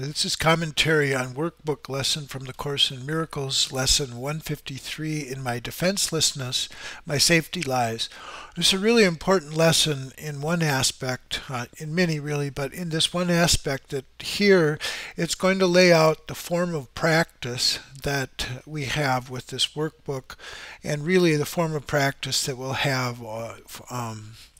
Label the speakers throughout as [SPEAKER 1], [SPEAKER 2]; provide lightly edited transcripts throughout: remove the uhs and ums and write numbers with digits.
[SPEAKER 1] This is commentary on Workbook Lesson from the Course in Miracles, Lesson 153, In My Defenselessness, My Safety Lies. It's a really important lesson in one aspect, in many really, but in this one aspect that here it's going to lay out the form of practice that we have with this workbook, and really the form of practice that we'll have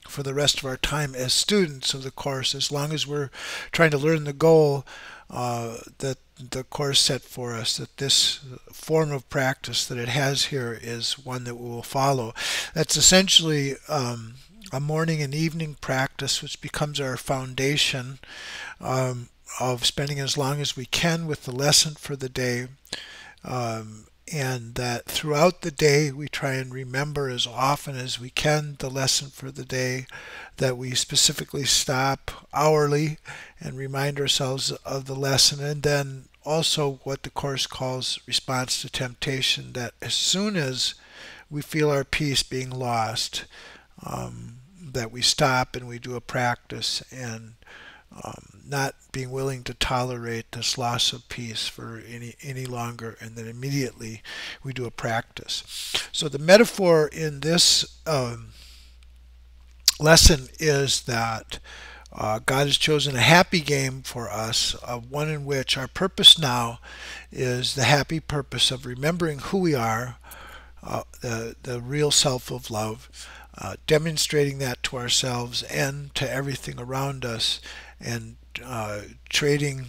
[SPEAKER 1] for the rest of our time as students of the course, as long as we're trying to learn the goal that the course set for us, that this form of practice that it has here is one that we will follow. That's essentially a morning and evening practice, which becomes our foundation of spending as long as we can with the lesson for the day. And that throughout the day we try and remember as often as we can the lesson for the day, that we specifically stop hourly and remind ourselves of the lesson, and then also what the Course calls response to temptation, that as soon as we feel our peace being lost, that we stop and we do a practice, and not being willing to tolerate this loss of peace for any longer, and then immediately we do a practice. So the metaphor in this lesson is that God has chosen a happy game for us, one in which our purpose now is the happy purpose of remembering who we are, the real self of love, demonstrating that to ourselves and to everything around us, and trading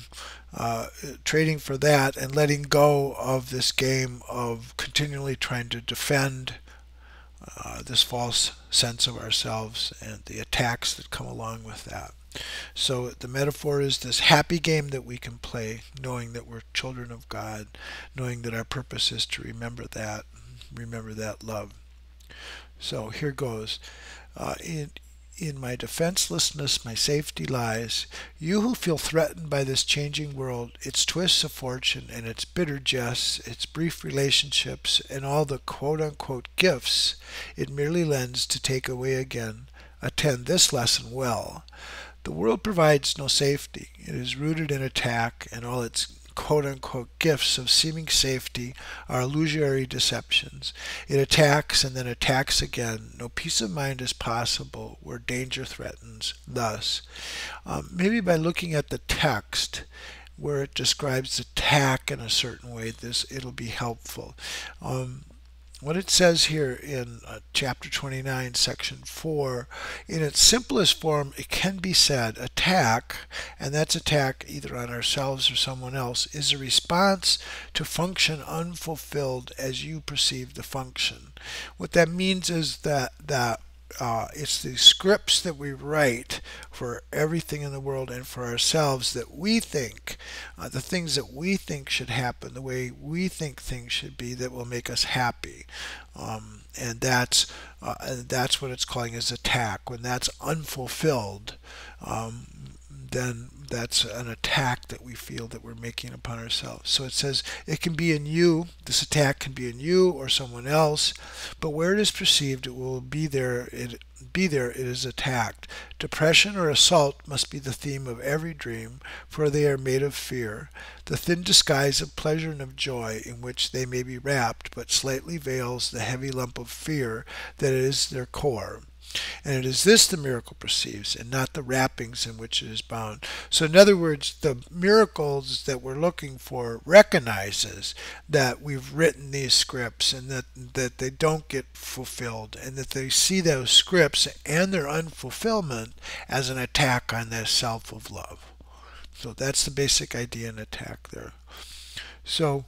[SPEAKER 1] for that, and letting go of this game of continually trying to defend this false sense of ourselves and the attacks that come along with that. So the metaphor is this happy game that we can play, knowing that we're children of God, knowing that our purpose is to remember that love. So here goes. In my defenselessness, my safety lies. You who feel threatened by this changing world, its twists of fortune and its bitter jests, its brief relationships, and all the quote-unquote gifts it merely lends to take away again, attend this lesson well. The world provides no safety. It is rooted in attack, and all its quote-unquote gifts of seeming safety are illusory deceptions. It attacks and then attacks again. No peace of mind is possible where danger threatens. Thus, maybe by looking at the text where it describes attack in a certain way, it'll be helpful. What it says here in chapter 29, section 4, in its simplest form, it can be said attack, and that's attack either on ourselves or someone else, is a response to function unfulfilled as you perceive the function. What that means is that it's the scripts that we write for everything in the world and for ourselves that we think, the things that we think should happen, the way we think things should be, that will make us happy. And that's what it's calling as attack. When that's unfulfilled, then that's an attack that we feel that we're making upon ourselves. So it says it can be in you, this attack can be in you or someone else, but where it is perceived, it will be there, it is attacked. Depression or assault must be the theme of every dream, for they are made of fear, the thin disguise of pleasure and of joy in which they may be wrapped, but slightly veils the heavy lump of fear that is their core. And it is this the miracle perceives, and not the wrappings in which it is bound. So in other words, the miracles that we're looking for recognizes that we've written these scripts, and that they don't get fulfilled, and that they see those scripts and their unfulfillment as an attack on their self of love. So that's the basic idea in attack there. So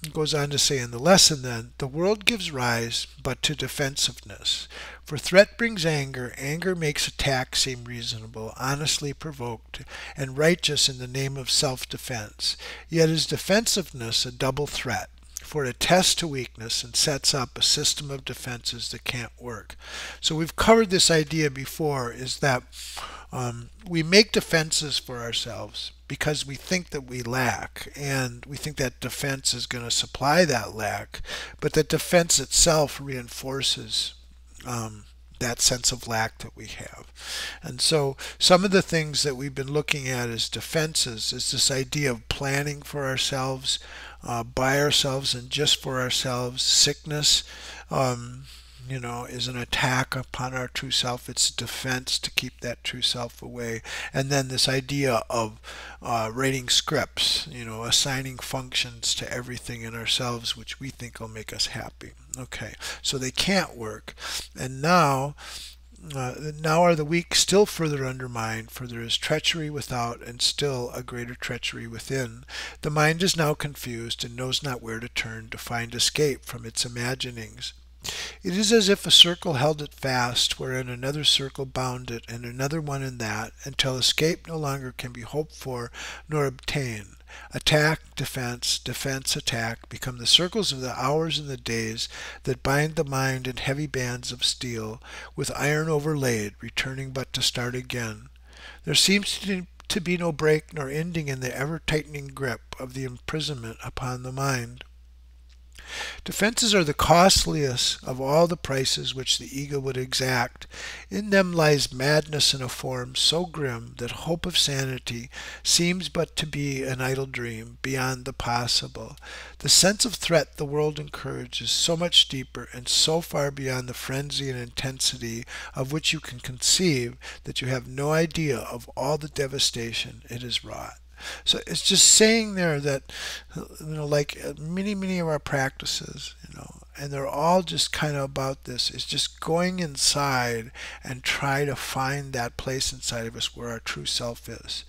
[SPEAKER 1] it goes on to say in the lesson then, the world gives rise but to defensiveness. For threat brings anger, anger makes attack seem reasonable, honestly provoked, and righteous in the name of self-defense. Yet is defensiveness a double threat, for it attests to weakness and sets up a system of defenses that can't work. So we've covered this idea before, is that we make defenses for ourselves because we think that we lack, and we think that defense is going to supply that lack, but that defense itself reinforces that sense of lack that we have. And so some of the things that we've been looking at as defenses is this idea of planning for ourselves, by ourselves and just for ourselves. Sickness, um, is an attack upon our true self. It's a defense to keep that true self away. And then this idea of writing scripts, assigning functions to everything in ourselves which we think will make us happy. Okay, so they can't work. And now are the weak still further undermined, for there is treachery without, and still a greater treachery within. The mind is now confused, and knows not where to turn to find escape from its imaginings. It is as if a circle held it fast, wherein another circle bound it, and another one in that, until escape no longer can be hoped for nor obtained. Attack, defense, defense, attack, become the circles of the hours and the days that bind the mind in heavy bands of steel, with iron overlaid, returning but to start again. There seems to be no break nor ending in the ever-tightening grip of the imprisonment upon the mind. Defenses are the costliest of all the prices which the ego would exact. In them lies madness in a form so grim that hope of sanity seems but to be an idle dream beyond the possible. The sense of threat the world encourages so much deeper and so far beyond the frenzy and intensity of which you can conceive that you have no idea of all the devastation it has wrought. So it's just saying there that, like many of our practices, and they're all just kind of about this, is just going inside and try to find that place inside of us where our true self is,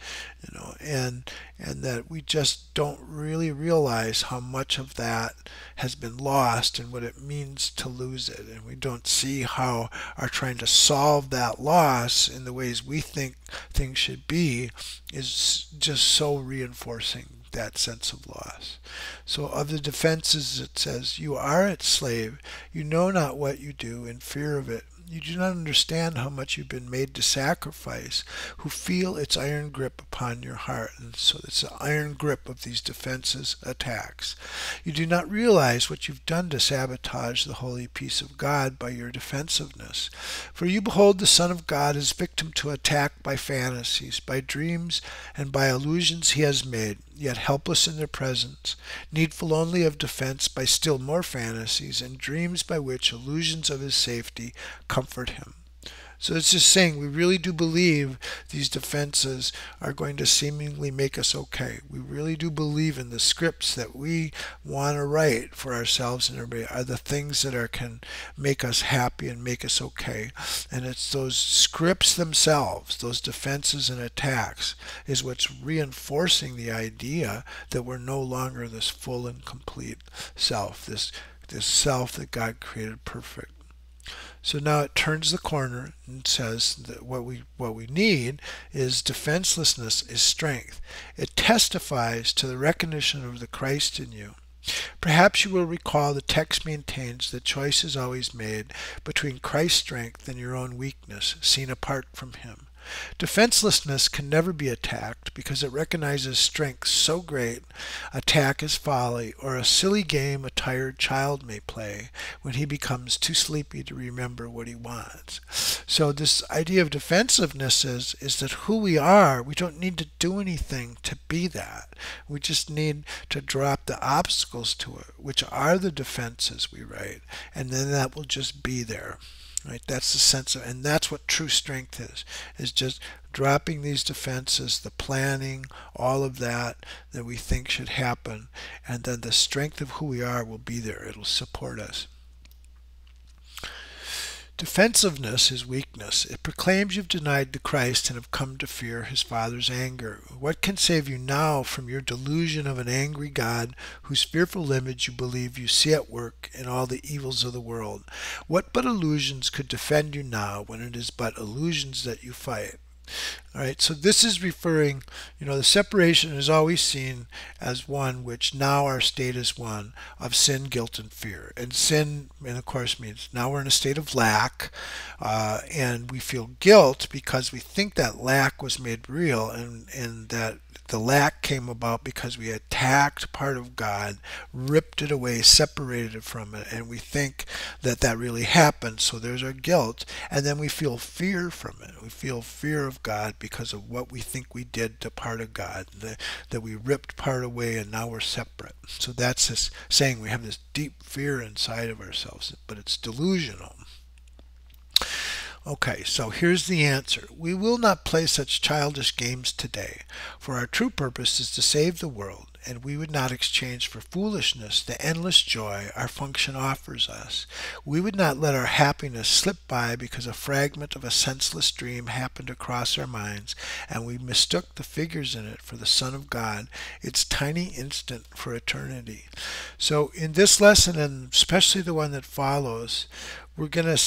[SPEAKER 1] and that we just don't really realize how much of that has been lost and what it means to lose it. And we don't see how our trying to solve that loss in the ways we think things should be is just so reinforcing that sense of loss. So of the defenses it says, you are its slave, you know not what you do in fear of it. You do not understand how much you've been made to sacrifice, who feel its iron grip upon your heart. And so it's the iron grip of these defenses, attacks. You do not realize what you've done to sabotage the holy peace of God by your defensiveness. For you behold the Son of God as victim to attack by fantasies, by dreams, and by illusions he has made, yet helpless in their presence, needful only of defense by still more fantasies and dreams by which illusions of his safety comfort him. So it's just saying we really do believe these defenses are going to seemingly make us okay. We really do believe in the scripts that we want to write for ourselves and everybody are the things that can make us happy and make us okay. And it's those scripts themselves, those defenses and attacks, is what's reinforcing the idea that we're no longer this full and complete self, this self that God created perfect. So now it turns the corner and says that what we need is defenselessness is strength. It testifies to the recognition of the Christ in you. Perhaps you will recall the text maintains that choice is always made between Christ's strength and your own weakness, seen apart from him. Defenselessness can never be attacked because it recognizes strength so great, attack is folly, or a silly game a tired child may play when he becomes too sleepy to remember what he wants. So this idea of defensiveness is that who we are, we don't need to do anything to be that. We just need to drop the obstacles to it, which are the defenses we write, and then that will just be there. Right, that's the sense of, and that's what true strength is just dropping these defenses, the planning, all of that we think should happen, and then the strength of who we are will be there. It'll support us. Defensiveness is weakness. It proclaims you've denied the Christ and have come to fear his Father's anger. What can save you now from your delusion of an angry God whose fearful image you believe you see at work in all the evils of the world? What but illusions could defend you now when it is but illusions that you fight? All right, so this is referring, the separation is always seen as one which now our state is one of sin, guilt, and fear. And sin, and of course, means now we're in a state of lack, and we feel guilt because we think that lack was made real and that the lack came about because we attacked part of God, ripped it away, separated it from it, and we think that that really happened. So there's our guilt, and then we feel fear from it. We feel fear of God because of what we think we did to part of God, that we ripped part away and now we're separate. So that's this saying we have this deep fear inside of ourselves, but it's delusional. Okay, so here's the answer. We will not play such childish games today, for our true purpose is to save the world, and we would not exchange for foolishness the endless joy our function offers us. We would not let our happiness slip by because a fragment of a senseless dream happened to cross our minds, and we mistook the figures in it for the Son of God, its tiny instant for eternity. So in this lesson, and especially the one that follows, we're going to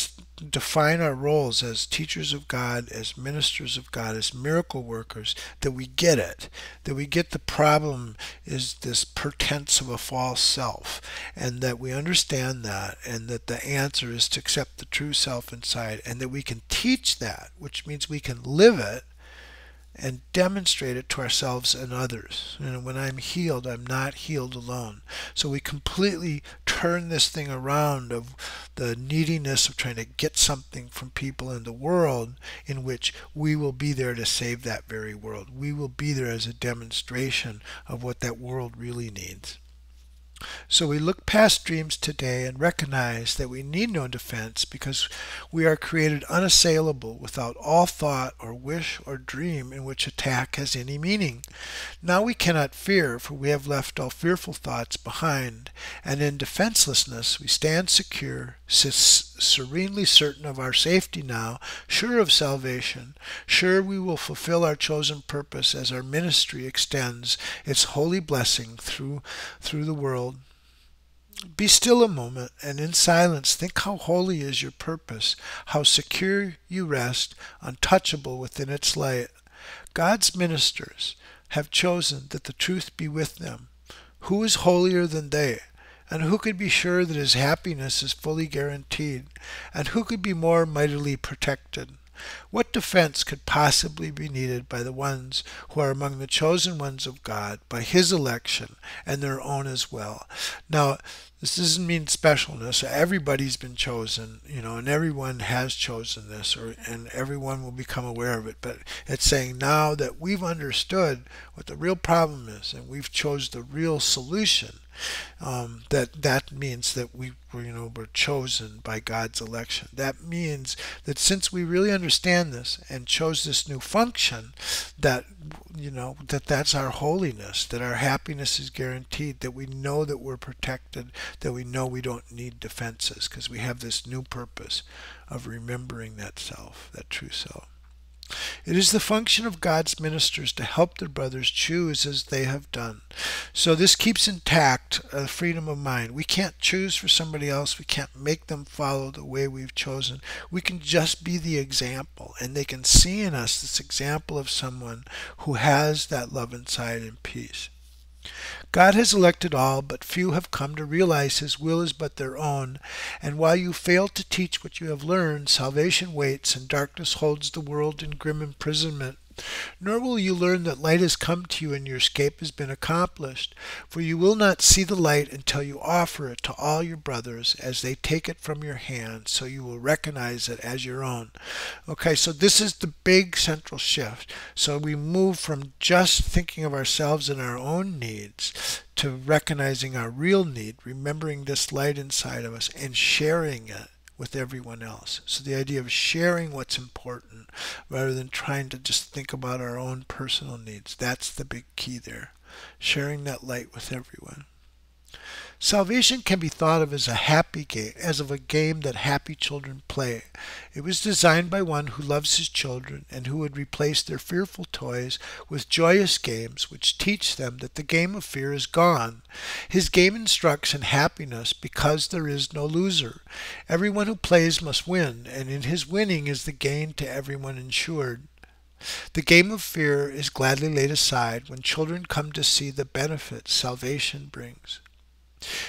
[SPEAKER 1] define our roles as teachers of God, as ministers of God, as miracle workers, that we get it, that we get the problem is this pretense of a false self, and that we understand that, and that the answer is to accept the true self inside, and that we can teach that, which means we can live it and demonstrate it to ourselves and others. And when I'm healed, I'm not healed alone. So we completely turn this thing around of the neediness of trying to get something from people in the world, in which we will be there to save that very world. We will be there as a demonstration of what that world really needs. So we look past dreams today and recognize that we need no defense because we are created unassailable without all thought or wish or dream in which attack has any meaning. Now we cannot fear, for we have left all fearful thoughts behind, and in defenselessness we stand secure, serenely certain of our safety now, sure of salvation, sure we will fulfill our chosen purpose as our ministry extends its holy blessing through the world. Be still a moment, and in silence think how holy is your purpose, how secure you rest, untouchable within its light. God's ministers have chosen that the truth be with them. Who is holier than they? And who could be sure that his happiness is fully guaranteed? And who could be more mightily protected? What defense could possibly be needed by the ones who are among the chosen ones of God, by his election, and their own as well? Now, this doesn't mean specialness. Everybody's been chosen, and everyone has chosen this, and everyone will become aware of it. But it's saying now that we've understood what the real problem is, and we've chose the real solution, that means that we're chosen by God's election. That means that since we really understand this and chose this new function, that that's our holiness, that our happiness is guaranteed, that we know that we're protected, that we know we don't need defenses because we have this new purpose of remembering that self, that true self. It is the function of God's ministers to help their brothers choose as they have done. So this keeps intact freedom of mind. We can't choose for somebody else. We can't make them follow the way we've chosen. We can just be the example, and they can see in us this example of someone who has that love inside and peace. God has elected all, but few have come to realize his will is but their own, and while you fail to teach what you have learned, salvation waits and darkness holds the world in grim imprisonment. Nor will you learn that light has come to you and your escape has been accomplished, for you will not see the light until you offer it to all your brothers as they take it from your hand, so you will recognize it as your own. Okay, so this is the big central shift. So we move from just thinking of ourselves and our own needs to recognizing our real need, remembering this light inside of us, and sharing it with everyone else. So the idea of sharing what's important rather than trying to just think about our own personal needs, that's the big key there. Sharing that light with everyone. Salvation can be thought of as a happy game, as of a game that happy children play. It was designed by one who loves his children and who would replace their fearful toys with joyous games which teach them that the game of fear is gone. His game instructs in happiness because there is no loser. Everyone who plays must win, and in his winning is the gain to everyone insured. The game of fear is gladly laid aside when children come to see the benefits salvation brings.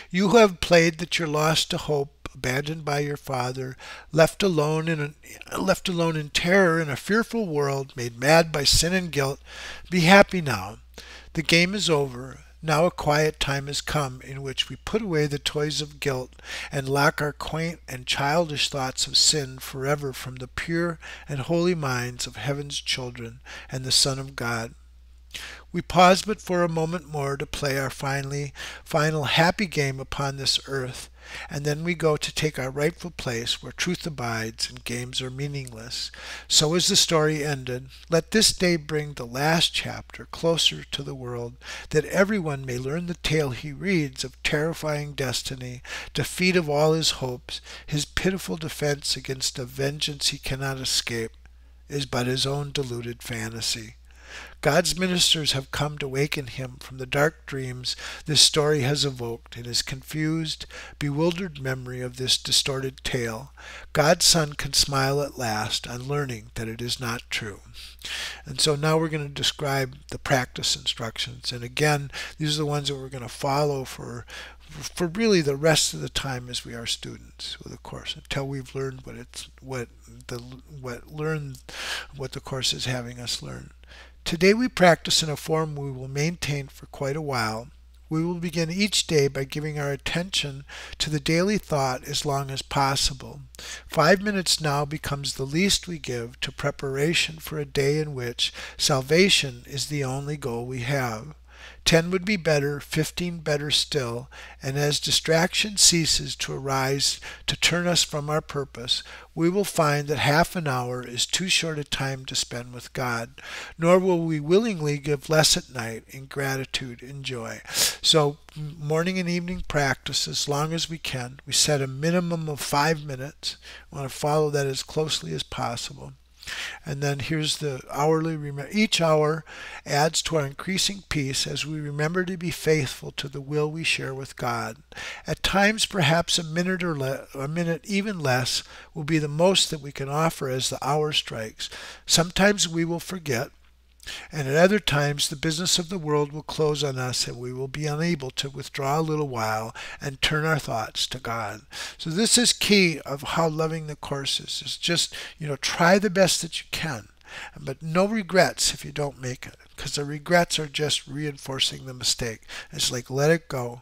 [SPEAKER 1] You who have played that you're lost to hope abandoned by your father, left alone in terror in a fearful world, made mad by sin and guilt. Be happy now. The game is over. Now a quiet time has come in which we put away the toys of guilt and lock our quaint and childish thoughts of sin forever from the pure and holy minds of heaven's children and the Son of God. We pause but for a moment more to play our final happy game upon this earth, and then we go to take our rightful place where truth abides and games are meaningless. So is the story ended. Let this day bring the last chapter closer to the world, that everyone may learn the tale he reads of terrifying destiny, defeat of all his hopes, his pitiful defense against a vengeance he cannot escape, is but his own deluded fantasy. God's ministers have come to waken him from the dark dreams this story has evoked in his confused, bewildered memory of this distorted tale. God's Son can smile at last on learning that it is not true. And so now we're going to describe the practice instructions. And again, these are the ones that we're going to follow for really the rest of the time as we are students of the course, until we've learned what the course is having us learn. Today we practice in a form we will maintain for quite a while. We will begin each day by giving our attention to the daily thought as long as possible. 5 minutes now becomes the least we give to preparation for a day in which salvation is the only goal we have. 10 would be better, 15 better still, and as distraction ceases to arise to turn us from our purpose, we will find that half an hour is too short a time to spend with God, nor will we willingly give less at night in gratitude and joy. So morning and evening practice as long as we can. We set a minimum of 5 minutes. We want to follow that as closely as possible. And then here's the hourly. Each hour adds to our increasing peace as we remember to be faithful to the will we share with God. At times, perhaps a minute a minute even less will be the most that we can offer as the hour strikes. Sometimes we will forget, and at other times the business of the world will close on us and we will be unable to withdraw a little while and turn our thoughts to God. So this is key of how loving the course is just, try the best that you can. But no regrets if you don't make it, because the regrets are just reinforcing the mistake. It's like, let it go.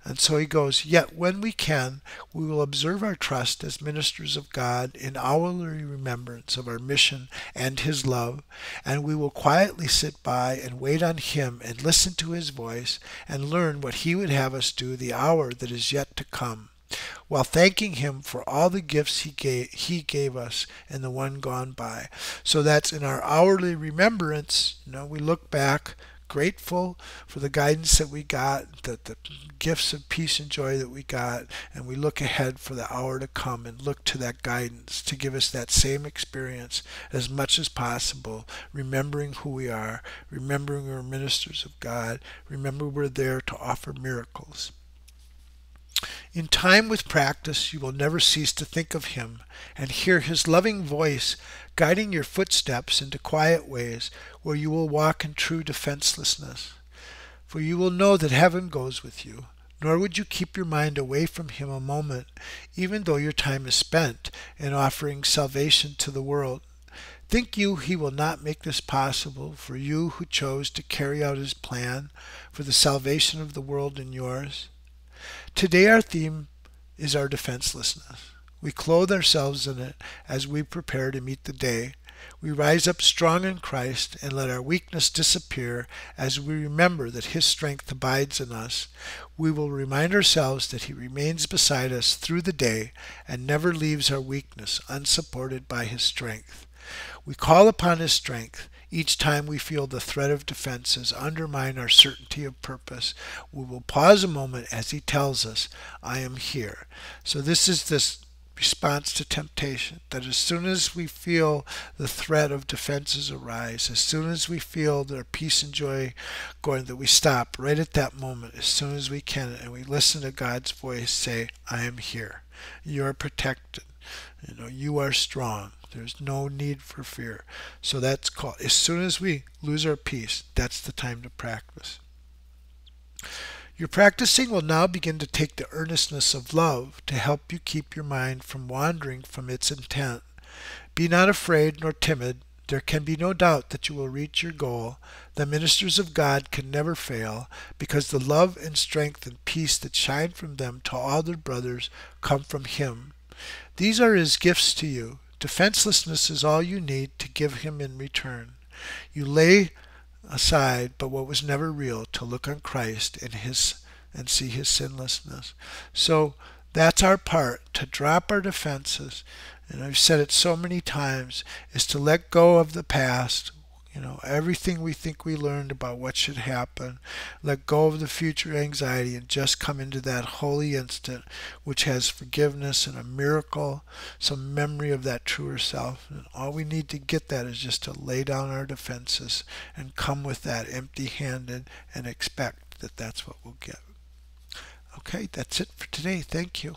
[SPEAKER 1] And so he goes, yet when we can, we will observe our trust as ministers of God in hourly remembrance of our mission and his love, and we will quietly sit by and wait on him and listen to his voice and learn what he would have us do the hour that is yet to come, while thanking him for all the gifts he gave us in the one gone by. So that's in our hourly remembrance. We look back grateful for the guidance that we got, the gifts of peace and joy that we got, and we look ahead for the hour to come and look to that guidance to give us that same experience as much as possible, remembering who we are, remembering we're ministers of God, remember we're there to offer miracles. In time with practice, you will never cease to think of him and hear his loving voice guiding your footsteps into quiet ways where you will walk in true defenselessness. For you will know that heaven goes with you, nor would you keep your mind away from him a moment, even though your time is spent in offering salvation to the world. Think you he will not make this possible for you who chose to carry out his plan for the salvation of the world and yours? Today our theme is our defenselessness. We clothe ourselves in it as we prepare to meet the day. We rise up strong in Christ and let our weakness disappear as we remember that his strength abides in us. We will remind ourselves that he remains beside us through the day and never leaves our weakness unsupported by his strength. We call upon his strength each time we feel the threat of defenses undermine our certainty of purpose. We will pause a moment as he tells us, I am here. So this is this response to temptation, that as soon as we feel the threat of defenses arise, as soon as we feel their peace and joy going, that we stop right at that moment as soon as we can and we listen to God's voice say, I am here. You are protected. You are strong. There's no need for fear. So that's called, as soon as we lose our peace, that's the time to practice. Your practicing will now begin to take the earnestness of love to help you keep your mind from wandering from its intent. Be not afraid nor timid. There can be no doubt that you will reach your goal. The ministers of God can never fail, because the love and strength and peace that shine from them to all their brothers come from Him. These are His gifts to you. Defenselessness is all you need to give Him in return. You lay aside but what was never real to look on Christ and see His sinlessness. So that's our part, to drop our defenses. And I've said it so many times, is to let go of the past. Everything we think we learned about what should happen. Let go of the future anxiety and just come into that holy instant which has forgiveness and a miracle, some memory of that truer self. And all we need to get that is just to lay down our defenses and come with that empty-handed and expect that that's what we'll get. Okay, that's it for today. Thank you.